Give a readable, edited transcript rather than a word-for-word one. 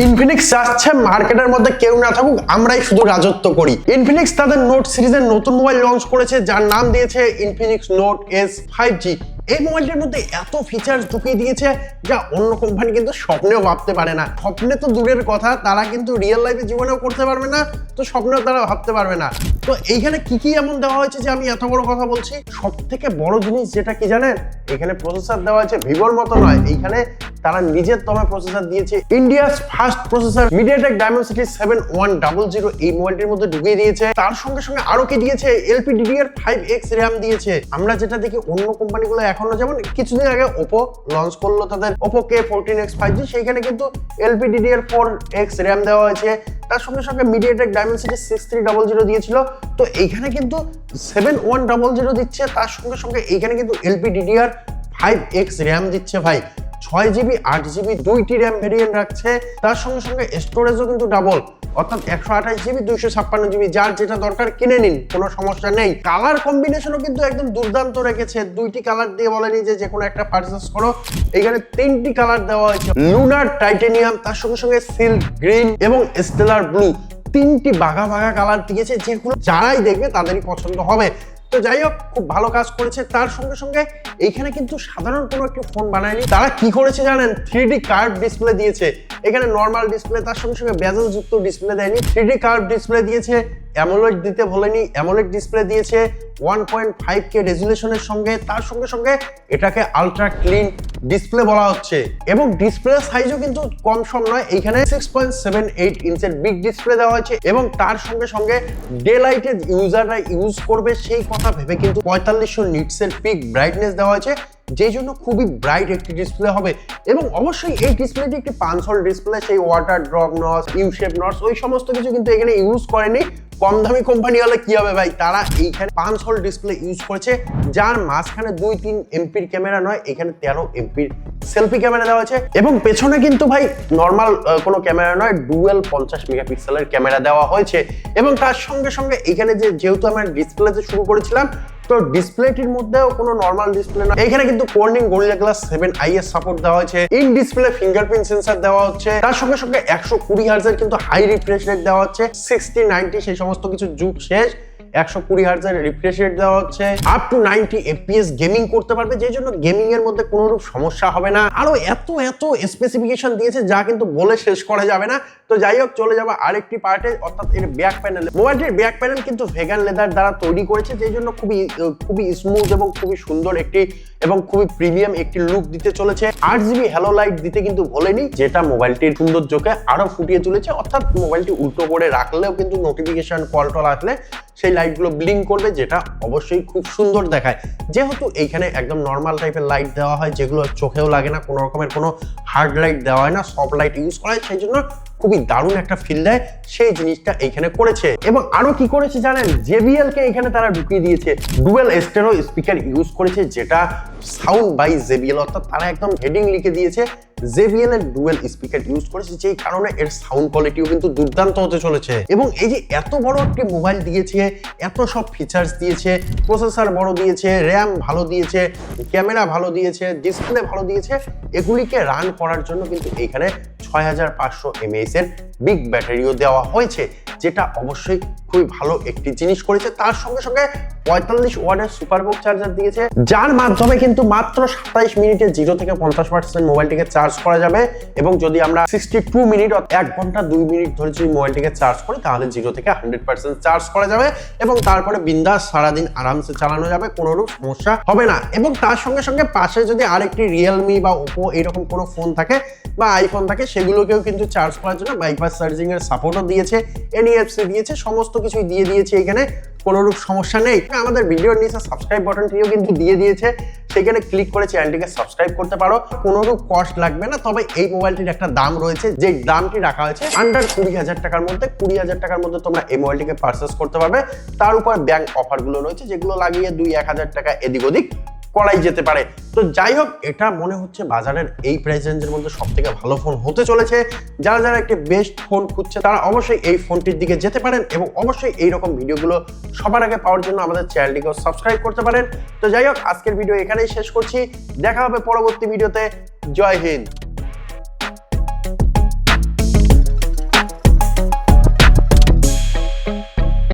Infinix চাচ্ছে মার্কেটের মধ্যে কেউ না থাকুক, আমরাই শুধু রাজত্ব করি। ইনফিনিক্স তাদের নোট সিরিজের নতুন মোবাইল লঞ্চ করেছে, যার নাম দিয়েছে ইনফিনিক্স নোট এজ 5G। এই মোবাইলটির মধ্যে এত ফিচার্স ঢুকিয়ে দিয়েছে যা অন্য কোম্পানি কিন্তু স্বপ্নেও ভাবতে পারে না। স্বপ্নে তো দূরের কথা, তারা কিন্তু রিয়েল লাইফে জীবনেও করতে পারবে না, তো স্বপ্নেও তারা ভাবতে পারবে না। তো এইখানে কি এমন দেওয়া হয়েছে যে আমি এত বড় কথা বলছি। সব থেকে বড় জিনিস যেটা কি জানেন, এখানে প্রসেসর দেওয়া আছে ভিভোর মতো নয়, এইখানে তারা নিজের তমে প্রসেসর দিয়েছে। India's first processor MediaTek Dimensity 7100 এই মোবাইলটির মধ্যে ঢুকিয়ে দিয়েছে। তার সঙ্গে সঙ্গে আরো কি দিয়েছে, LPDDR5X RAM দিয়েছে। আমরা যেটা দেখি অন্য কোম্পানিগুলো এখনো, যেমন কিছুদিন আগে Oppo লঞ্চ করলো তাদের Oppo K14X 5G, সেইখানে কিন্তু LPDDR4X RAM দেওয়া হয়েছে। তার সঙ্গে সঙ্গে মিডিয়াটেক ডায়মেনসিটি 6300 দিয়েছিল, তো এইখানে কিন্তু 7100 দিচ্ছে। তার সঙ্গে সঙ্গে এইখানে কিন্তু LPDDR5X RAM দিচ্ছে ভাই। 6GB 8GB দুইটি র্যাম ভেরিয়েন্ট রাখছে। তার সঙ্গে সঙ্গে স্টোরেজও কিন্তু ডাবল, অর্থাৎ 128GB 256GB, যার যেটা দরকার কিনে নিন, কোনো সমস্যা নেই। কালার কম্বিনেশনও কিন্তু একদম দুর্দান্ত রেখেছে। দুইটি কালার দিয়ে বলেনি যে কোনো একটা পারচেস করো, এখানে তিনটি কালার দেওয়া হয়েছে, লুনার টাইটেনিয়াম, তার সঙ্গে সঙ্গে সিল্ক গ্রিন এবং স্টেলার ব্লু। তিনটি বাঘা বাঘা কালার দিয়েছে, যেগুলো যারাই দেখবে তাদেরই পছন্দ হবে। তো যাই হোক, খুব ভালো কাজ করেছে। তার সঙ্গে সঙ্গে এইখানে কিন্তু সাধারণ কোনো একটি ফোন বানায়নি, তারা কি করেছে জানেন, 3D কার্ভ ডিসপ্লে দিয়েছে। এখানে নর্মাল ডিসপ্লে, তার সঙ্গে সঙ্গে বেজেল যুক্ত ডিসপ্লে দেয়নি, 3D কার্ভ ডিসপ্লে দিয়েছে। অ্যামোলেড দিতে বলেনি, অ্যামোলেড ডিসপ্লে দিয়েছে 1.5K রেজুলেশনের সঙ্গে। তার সঙ্গে সঙ্গে এটাকে আলট্রা ক্লিন ডিসপ্লে বলা হচ্ছে, এবং ডিসপ্লে সাইজও কিন্তু কম সম নয়। এইখানে 6.78 ইঞ্চের বিগ ডিসপ্লে দেওয়া হয়েছে, এবং তার সঙ্গে সঙ্গে ডে লাইটে ইউজাররা ইউজ করবে সেই কথা ভেবে কিন্তু 4500 নিটসের পিক ব্রাইটনেস দেওয়া হয়েছে, যেই জন্য খুবই ব্রাইট একটি ডিসপ্লে হবে। এবং অবশ্যই এই ডিসপ্লেটি একটি পাঞ্চল ডিসপ্লে, সেই water drop notch, you shape notch, ওই সমস্ত কিছু কিন্তু এখানে ইউজ করেনি। কম দামি কোম্পানি হলে কি হবে ভাই, তারা এইখানে 5 হোল ডিসপ্লে ইউজ করেছে, যার মাঝখানে 2-3 এমপির ক্যামেরা নয়, এখানে 13 এমপির সেলফি ক্যামেরা দেওয়া আছে। এবং পেছনে কিন্তু ভাই নর্মাল কোনো ক্যামেরা নয়, ডুয়েল 50 মেগাপিক্সেলের ক্যামেরা দেওয়া হয়েছে। এবং তার সঙ্গে সঙ্গে এখানে যেহেতু আমরা ডিসপ্লেতে শুরু করেছিলাম, তো ডিসপ্লেটির মধ্যেও কোনো নর্মাল ডিসপ্লে না, এখানে কিন্তু কর্নিং গরিলা গ্লাস 7i এর সাপোর্ট দেওয়া হয়েছে। ইন ডিসপ্লে ফিঙ্গারপ্রিন্ট সেন্সর দেওয়া হচ্ছে। তার সঙ্গে সঙ্গে 120 হার্টজের কিন্তু হাই রিফ্রেশ রেট দেওয়া হচ্ছে। 60-90 সেই সমস্ত কিছু যুগ শেষ, 120 হার্টজের রিফ্রেশ রেট দেওয়া হচ্ছে। আপ টু 90 FPS গেমিং করতে পারবে, যেই জন্য গেমিং এর মধ্যে কোনো রূপ সমস্যা হবে না। আরো এত স্পেসিফিকেশন দিয়েছে যা কিন্তু বলে শেষ করা যাবে না। তো যাই হোক, চলে যাবো আরেকটি পার্টে, অর্থাৎ এর ব্যাক প্যানেল। মোবাইলটির ব্যাক প্যানেল কিন্তু ভেগান লেদার দ্বারা তৈরি করেছে, যেই জন্য খুবই স্মুথ এবং খুবই সুন্দর একটি এবং খুবই প্রিমিয়াম একটি লুক দিতে চলেছে। 8GB হ্যালো লাইট দিতে কিন্তু ভোলেনি, যেটা মোবাইলটির সৌন্দর্যকে আরো ফুটিয়ে তুলেছে। অর্থাৎ মোবাইলটি উল্টো করে রাখলেও কিন্তু নোটিফিকেশন কল টল আসলে সেই লাইটগুলো ব্লিঙ্ক করবে, যেটা অবশ্যই খুব সুন্দর দেখায়। যেহেতু এইখানে একদম নর্মাল টাইপের লাইট দেওয়া হয়, যেগুলো চোখেও লাগে না, কোনো রকমের কোনো হার্ড লাইট দেওয়া হয় না, সফট লাইট ইউজ করা হয়, সেই জন্য খুবই দারুণ একটা ফিল দেয়, সেই জিনিসটা এইখানে করেছে। এবং আরো কি করেছে জানেন, JBL কে এখানে তারা ঢুকিয়ে দিয়েছে। ডুয়েল স্টেরিও স্পিকার ইউজ করেছে, যেটা সাউন্ড বাই JBL, অর্থাৎ তারা একদম হেডিং লিখে দিয়েছে JBL এর ডুয়েল স্পিকার ইউজ করেছে, যেই কারণে এর সাউন্ড কোয়ালিটিও কিন্তু দুর্দান্ত হতে চলেছে। এবং এই যে এত বড় একটি মোবাইল দিয়েছে, এত সব ফিচার্স দিয়েছে, প্রসেসর বড় দিয়েছে, র্যাম ভালো দিয়েছে, ক্যামেরা ভালো দিয়েছে, ডিসপ্লে ভালো দিয়েছে, এগুলিকে রান করার জন্য কিন্তু এখানে 6500 mAh এর বিগ ব্যাটারিও দেওয়া হয়েছে, যেটা অবশ্যই খুবই ভালো একটি জিনিস করেছে। তার সঙ্গে সঙ্গে 45 ওয়াটের সুপারবুক চার্জার দিয়েছে, যার মাধ্যমে কিন্তু মাত্র 27 মিনিটে 0 থেকে 50% মোবাইলটিকে চার্জ করা যাবে। এবং যদি আমরা 62 মিনিট 1 ঘন্টা 2 মিনিট ধরে যদি মোবাইলটিকে চার্জ করি, তাহলে 0 থেকে 100% চার্জ করা যাবে, এবং তারপরে বিন্দাস সারাদিন আরামসে চালানো যাবে, কোনো সমস্যা হবে না। এবং তার সঙ্গে সঙ্গে পাশে যদি আরেকটি রিয়েলমি বা ওপো এরকম কোনো ফোন থাকে বা আইফোন থাকে, সেগুলোকেও কিন্তু চার্জ করার জন্য বাইপাস চার্জিং এর সাপোর্টও দিয়েছে, NFC দিয়েছে, সমস্ত কিছুই দিয়ে দিয়েছে। এখানে কোনোরূপ সমস্যা নেই। আমাদের ভিডিওর নিচে সাবস্ক্রাইব বাটনটিও কিন্তু দিয়ে দিয়েছে, সেখানে ক্লিক করে চ্যানেলটিকে সাবস্ক্রাইব করতে পারো, কোনোরূপ কস্ট লাগবে না। তবে এই মোবাইলটির একটা দাম রয়েছে, যে দামটি রাখা হয়েছে আন্ডার 20,000 টাকার মধ্যে। 20,000 টাকার মধ্যে তোমরা এই মোবাইলটিকে পারচেস করতে পারবে। তার উপর ব্যাংক অফারগুলো রয়েছে, যেগুলো লাগিয়ে 2-1,000 টাকা এদিক ওদিক করাই যেতে পারে। তো যাই হোক, এটা মনে হচ্ছে বাজারের এই প্রাইস রেঞ্জের মধ্যে সব থেকে ভালো ফোন হতে চলেছে। যারা একটি বেস্ট ফোন খুঁজছে, তারা অবশ্যই এই ফোনটির দিকে যেতে পারেন, এবং অবশ্যই এইরকম ভিডিওগুলো সবার আগে পাওয়ার জন্য আমাদের চ্যানেলটিকেও সাবস্ক্রাইব করতে পারেন। তো যাই হোক, আজকের ভিডিও এখানেই শেষ করছি, দেখা হবে পরবর্তী ভিডিওতে। জয় হিন্দ।